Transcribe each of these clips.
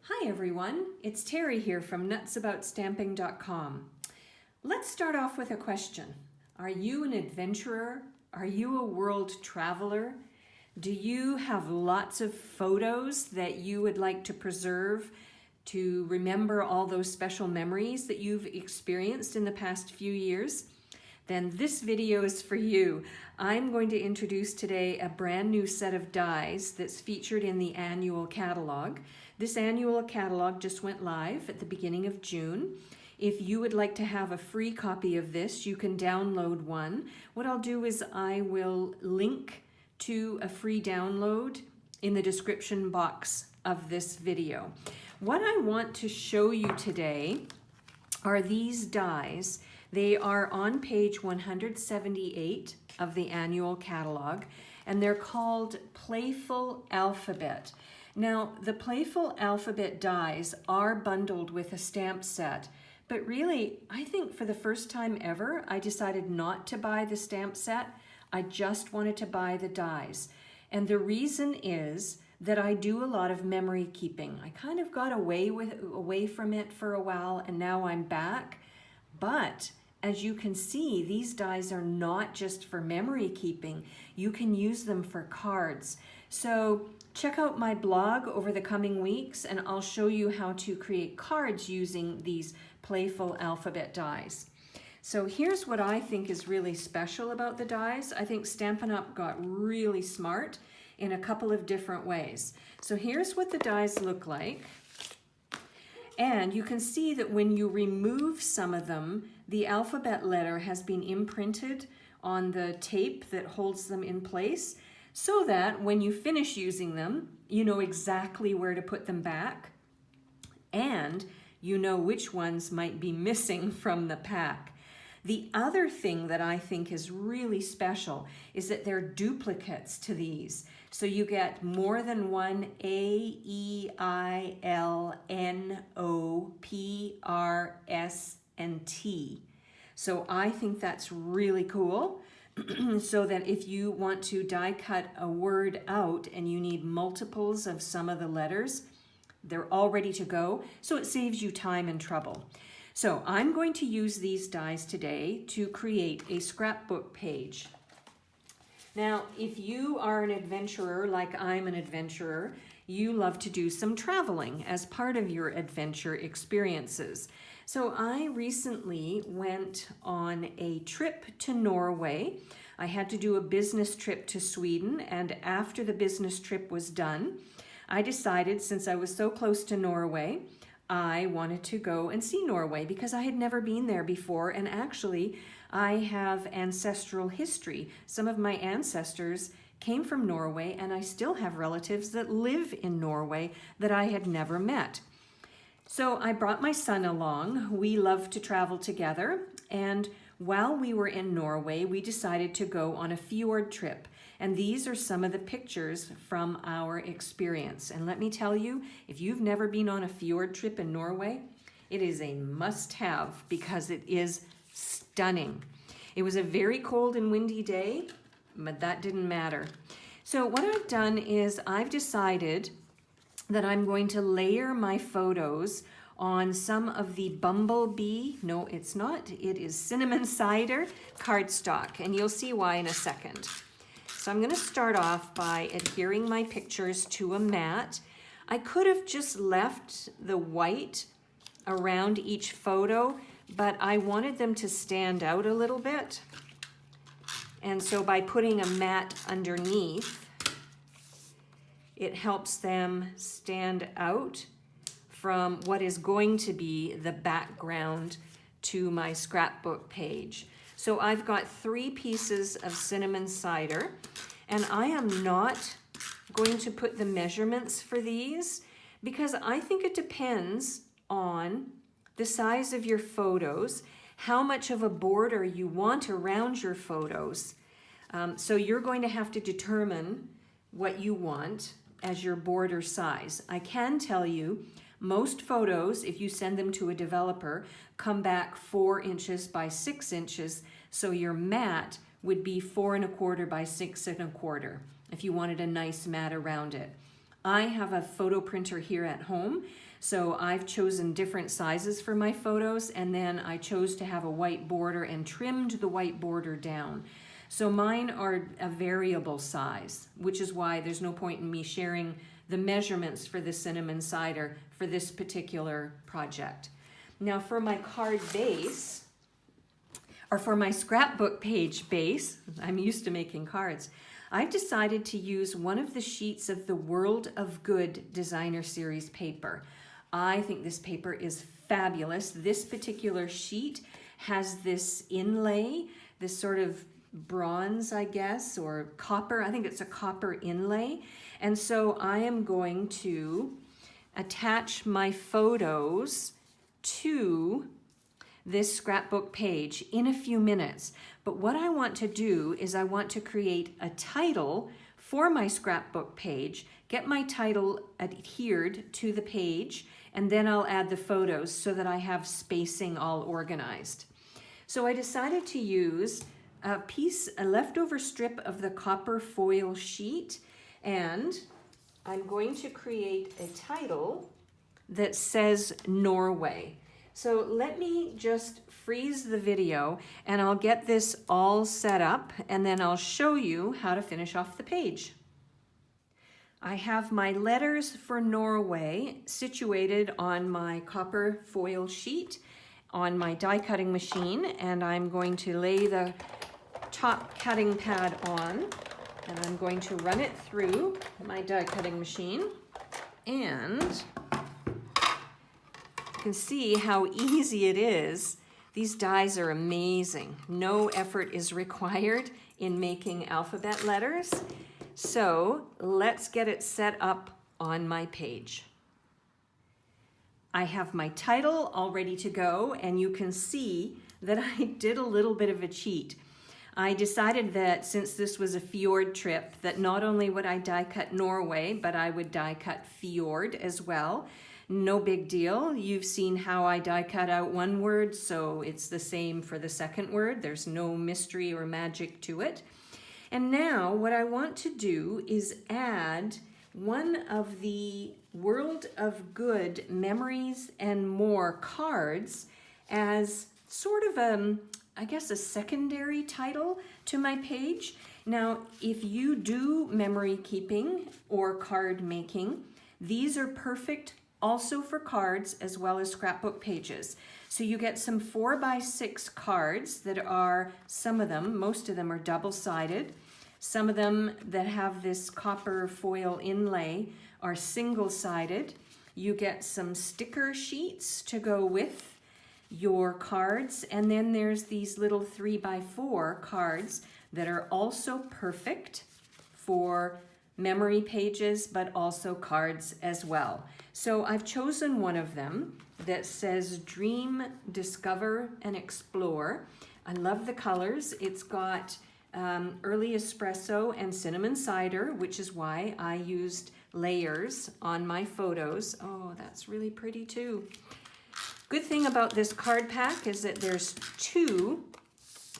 Hi everyone, it's Terry here from nutsaboutsstamping.com. Let's start off with a question. Are you an adventurer? Are you a world traveler? Do you have lots of photos that you would like to preserve to remember all those special memories that you've experienced in the past few years? Then this video is for you. I'm going to introduce today a brand new set of dies that's featured in the annual catalog. This annual catalog just went live at the beginning of June. If you would like to have a free copy of this, you can download one. What I'll do is I will link to a free download in the description box of this video. What I want to show you today are these dies. They are on page 178 of the annual catalog, and they're called Playful Alphabet. Now, the Playful Alphabet dies are bundled with a stamp set, but really, I think for the first time ever, I decided not to buy the stamp set. I just wanted to buy the dies. And the reason is that I do a lot of memory keeping. I kind of got away from it for a while, and now I'm back. But as you can see, these dies are not just for memory keeping. You can use them for cards. So check out my blog over the coming weeks, and I'll show you how to create cards using these Playful Alphabet dies. So here's what I think is really special about the dies. I think Stampin' Up! Got really smart in a couple of different ways. So here's what the dies look like. And you can see that when you remove some of them, the alphabet letter has been imprinted on the tape that holds them in place, so that when you finish using them, you know exactly where to put them back, and you know which ones might be missing from the pack. The other thing that I think is really special is that they're duplicates to these. So you get more than one A, E, I, L, N, O, P, R, S, and T. So I think that's really cool. So that if you want to die cut a word out and you need multiples of some of the letters, they're all ready to go. So it saves you time and trouble. So I'm going to use these dies today to create a scrapbook page. Now, if you are an adventurer like I'm an adventurer, you love to do some traveling as part of your adventure experiences. So I recently went on a trip to Norway. I had to do a business trip to Sweden, and after the business trip was done, I decided, since I was so close to Norway, I wanted to go and see Norway because I had never been there before, and actually I have ancestral history. Some of my ancestors came from Norway, and I still have relatives that live in Norway that I had never met. So I brought my son along. We love to travel together, and while we were in Norway, we decided to go on a fjord trip. And these are some of the pictures from our experience. And let me tell you, if you've never been on a fjord trip in Norway, it is a must-have because it is stunning. It was a very cold and windy day, but that didn't matter. So what I've done is I've decided that I'm going to layer my photos on some of the bumblebee, no it's not, it is cinnamon cider cardstock, and you'll see why in a second. So I'm going to start off by adhering my pictures to a mat. I could have just left the white around each photo, but I wanted them to stand out a little bit. And so by putting a mat underneath, it helps them stand out from what is going to be the background to my scrapbook page. So I've got 3 pieces of cinnamon cider, and I am not going to put the measurements for these because I think it depends on the size of your photos, how much of a border you want around your photos. So you're going to have to determine what you want as your border size. I can tell you, most photos, if you send them to a developer, come back 4 inches by 6 inches, so your mat would be 4 1/4 by 6 1/4 if you wanted a nice mat around it. I have a photo printer here at home, So I've chosen different sizes for my photos, and then I chose to have a white border and trimmed the white border down. So mine are a variable size, which is why there's no point in me sharing the measurements for the cinnamon cider for this particular project. Now for my card base, or for my scrapbook page base, I'm used to making cards, I've decided to use one of the sheets of the World of Good Designer Series paper. I think this paper is fabulous. This particular sheet has this inlay, this sort of bronze, I guess, or copper. I think it's a copper inlay. And so I am going to attach my photos to this scrapbook page in a few minutes. But what I want to do is I want to create a title for my scrapbook page, get my title adhered to the page, and then I'll add the photos so that I have spacing all organized. So I decided to use a leftover strip of the copper foil sheet, and I'm going to create a title that says Norway. So let me just freeze the video and I'll get this all set up, and then I'll show you how to finish off the page. I have my letters for Norway situated on my copper foil sheet on my die cutting machine, and I'm going to lay the top cutting pad on, and I'm going to run it through my die cutting machine, and you can see how easy it is. These dies are amazing. No effort is required in making alphabet letters. So let's get it set up on my page. I have my title all ready to go, and you can see that I did a little bit of a cheat. I decided that since this was a fjord trip, that not only would I die cut Norway, but I would die cut fjord as well. No big deal. You've seen how I die cut out one word, so it's the same for the second word. There's no mystery or magic to it. And now what I want to do is add one of the World of Good Memories and More cards as sort of I guess a secondary title to my page. Now, if you do memory keeping or card making, these are perfect also for cards as well as scrapbook pages. So you get some 4x6 cards that are, most of them are double-sided. Some of them that have this copper foil inlay are single-sided. You get some sticker sheets to go with your cards, and then there's these little 3x4 cards that are also perfect for memory pages, but also cards as well. So I've chosen one of them that says Dream, Discover, and Explore. I love the colors. It's got early espresso and cinnamon cider, which is why I used layers on my photos. Oh, that's really pretty too. Good thing about this card pack is that there's 2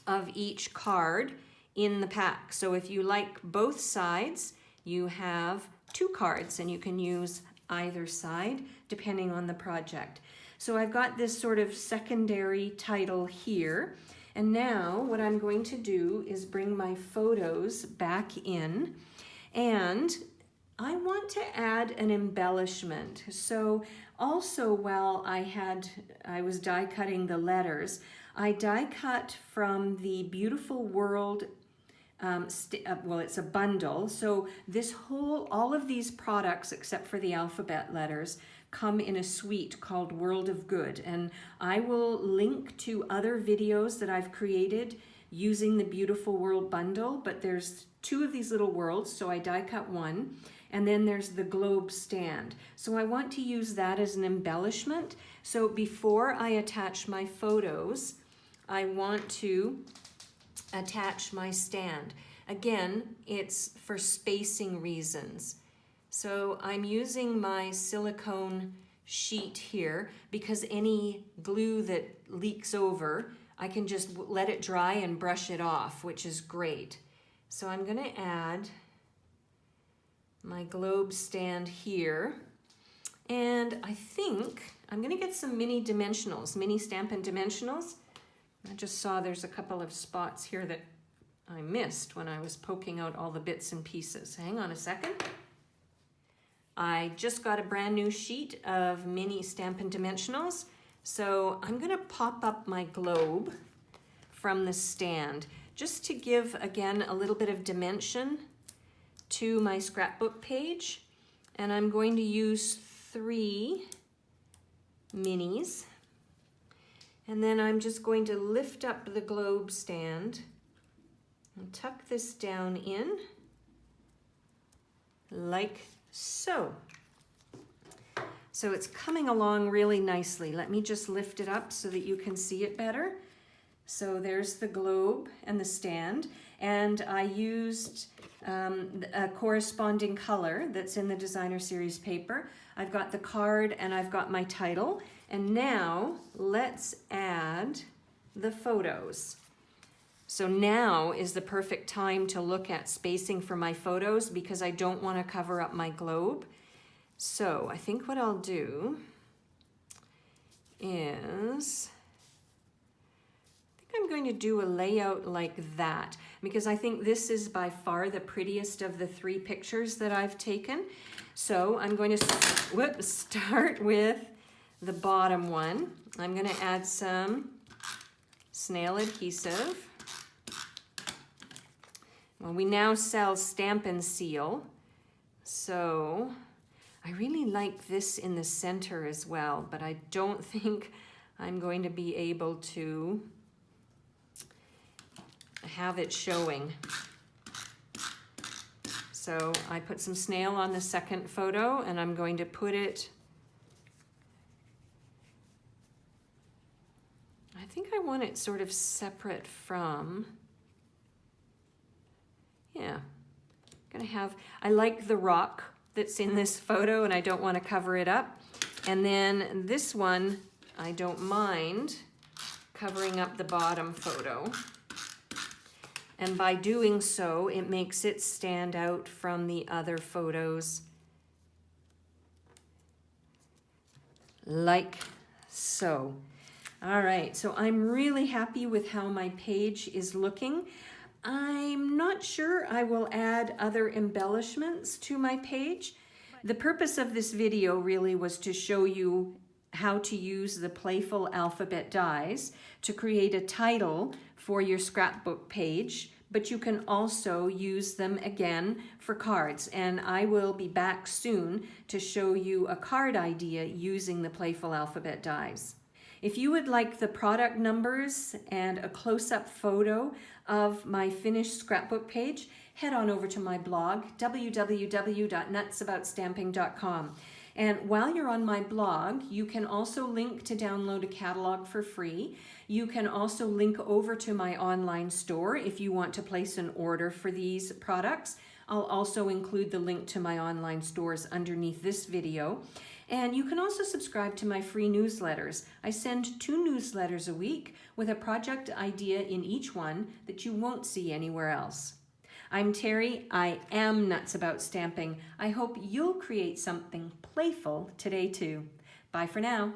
of each card in the pack. So if you like both sides, you have 2 cards, and you can use either side depending on the project. So I've got this sort of secondary title here. And now what I'm going to do is bring my photos back in, and I want to add an embellishment. So also while I was die cutting the letters, I die cut from the Beautiful World, well, it's a bundle. So all of these products except for the alphabet letters come in a suite called World of Good. And I will link to other videos that I've created using the Beautiful World bundle, but there's 2 of these little worlds, so I die cut one. And then there's the globe stand. So I want to use that as an embellishment. So before I attach my photos, I want to attach my stand. Again, it's for spacing reasons. So I'm using my silicone sheet here because any glue that leaks over, I can just let it dry and brush it off, which is great. So I'm going to add my globe stand here, And I think I'm going to get some mini dimensionals, mini Stampin' Dimensionals. I just saw there's a couple of spots here that I missed when I was poking out all the bits and pieces. Hang on a second. I just got a brand new sheet of mini Stampin' Dimensionals. So I'm going to pop up my globe from the stand just to give, again, a little bit of dimension to my scrapbook page. And I'm going to use 3 minis. And then I'm just going to lift up the globe stand and tuck this down in like so. So it's coming along really nicely. Let me just lift it up so that you can see it better. So there's the globe and the stand, and I used a corresponding color that's in the Designer Series paper. I've got the card and I've got my title, and now let's add the photos. So now is the perfect time to look at spacing for my photos because I don't want to cover up my globe. So I think what I'll do is, I'm going to do a layout like that because I think this is by far the prettiest of the 3 pictures that I've taken. So I'm going to start with the bottom one. I'm going to add some snail adhesive. Well, we now sell Stampin' Seal, so I really like this in the center as well, but I don't think I'm going to be able to have it showing. So I put some snail on the second photo, and I'm going to put it, I think I want it sort of separate from, yeah, gonna have, I like the rock that's in this photo and I don't want to cover it up. And then this one, I don't mind covering up the bottom photo. And by doing so, it makes it stand out from the other photos like so. All right, so I'm really happy with how my page is looking. I'm not sure I will add other embellishments to my page. The purpose of this video really was to show you how to use the Playful Alphabet dies to create a title for your scrapbook page, but you can also use them again for cards. And I will be back soon to show you a card idea using the Playful Alphabet dies. If you would like the product numbers and a close-up photo of my finished scrapbook page, head on over to my blog, www.nutsaboutstamping.com. And while you're on my blog, you can also link to download a catalog for free. You can also link over to my online store if you want to place an order for these products. I'll also include the link to my online stores underneath this video. And you can also subscribe to my free newsletters. I send 2 newsletters a week with a project idea in each one that you won't see anywhere else. I'm Terry. I am Nuts About Stamping. I hope you'll create something playful today too. Bye for now.